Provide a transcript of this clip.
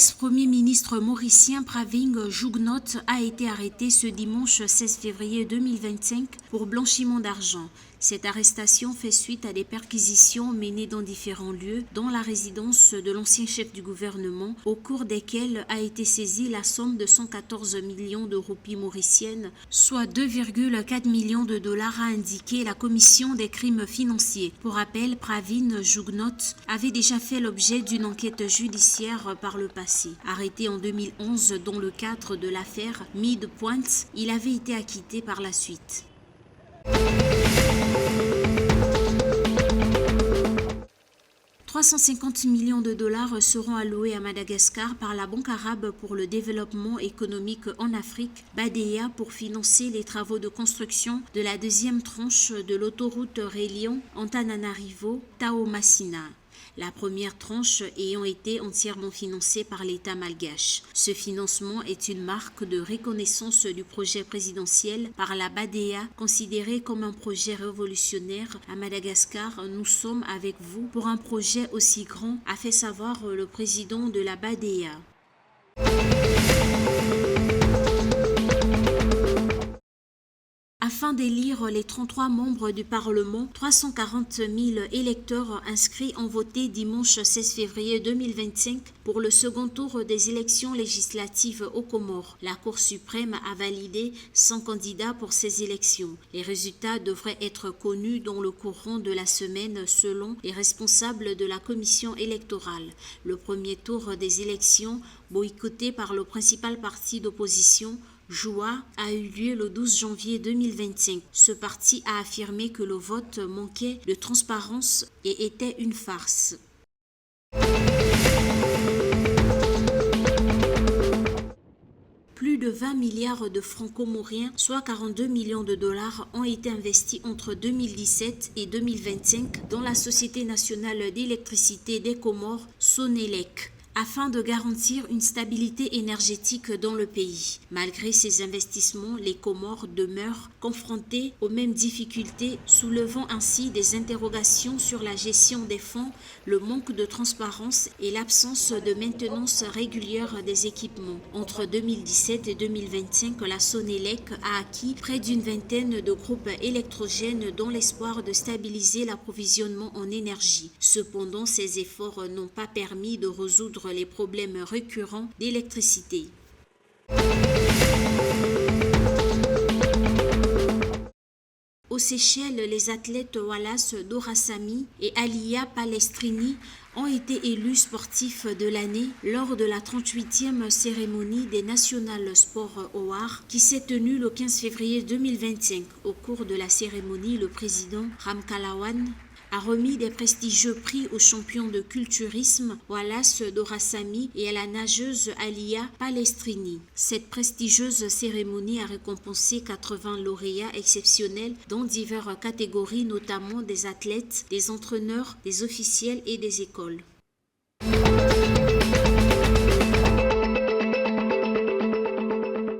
L'ex-premier ministre mauricien Pravin Jugnauth a été arrêté ce dimanche 16 février 2025 pour blanchiment d'argent. Cette arrestation fait suite à des perquisitions menées dans différents lieux, dont la résidence de l'ancien chef du gouvernement, au cours desquelles a été saisie la somme de 114 millions de roupies mauriciennes, soit 2,4 millions de dollars, a indiqué la commission des crimes financiers. Pour rappel, Pravin Jugnauth avait déjà fait l'objet d'une enquête judiciaire par le passé. Arrêté en 2011 dans le cadre de l'affaire Mid Point, il avait été acquitté par la suite. 350 millions de dollars seront alloués à Madagascar par la Banque arabe pour le développement économique en Afrique, BADEA, pour financer les travaux de construction de la deuxième tranche de l'autoroute reliant Antananarivo-Taomassina. La première tranche ayant été entièrement financée par l'État malgache. Ce financement est une marque de reconnaissance du projet présidentiel par la BADEA, considéré comme un projet révolutionnaire à Madagascar. Nous sommes avec vous pour un projet aussi grand, a fait savoir le président de la BADEA. Afin d'élire les 33 membres du Parlement, 340 000 électeurs inscrits ont voté dimanche 16 février 2025 pour le second tour des élections législatives aux Comores. La Cour suprême a validé 100 candidats pour ces élections. Les résultats devraient être connus dans le courant de la semaine selon les responsables de la commission électorale. Le premier tour des élections, boycotté par le principal parti d'opposition, Joua, a eu lieu le 12 janvier 2025. Ce parti a affirmé que le vote manquait de transparence et était une farce. Plus de 20 milliards de francs comoriens, soit 42 millions de dollars, ont été investis entre 2017 et 2025 dans la Société nationale d'électricité des Comores, Sonelec, afin de garantir une stabilité énergétique dans le pays. Malgré ces investissements, les Comores demeurent confrontées aux mêmes difficultés, soulevant ainsi des interrogations sur la gestion des fonds, le manque de transparence et l'absence de maintenance régulière des équipements. Entre 2017 et 2025, la Sonelec a acquis près d'une vingtaine de groupes électrogènes dans l'espoir de stabiliser l'approvisionnement en énergie. Cependant, ces efforts n'ont pas permis de résoudre les problèmes récurrents d'électricité. Aux Seychelles, les athlètes Wallace Dorassamy et Alia Palestrini ont été élus sportifs de l'année lors de la 38e cérémonie des National Sport Awards qui s'est tenue le 15 février 2025. Au cours de la cérémonie, le président Ramkalawan a remis des prestigieux prix aux champions de culturisme Wallace Dorassamy et à la nageuse Alia Palestrini. Cette prestigieuse cérémonie a récompensé 80 lauréats exceptionnels dans diverses catégories, notamment des athlètes, des entraîneurs, des officiels et des écoles.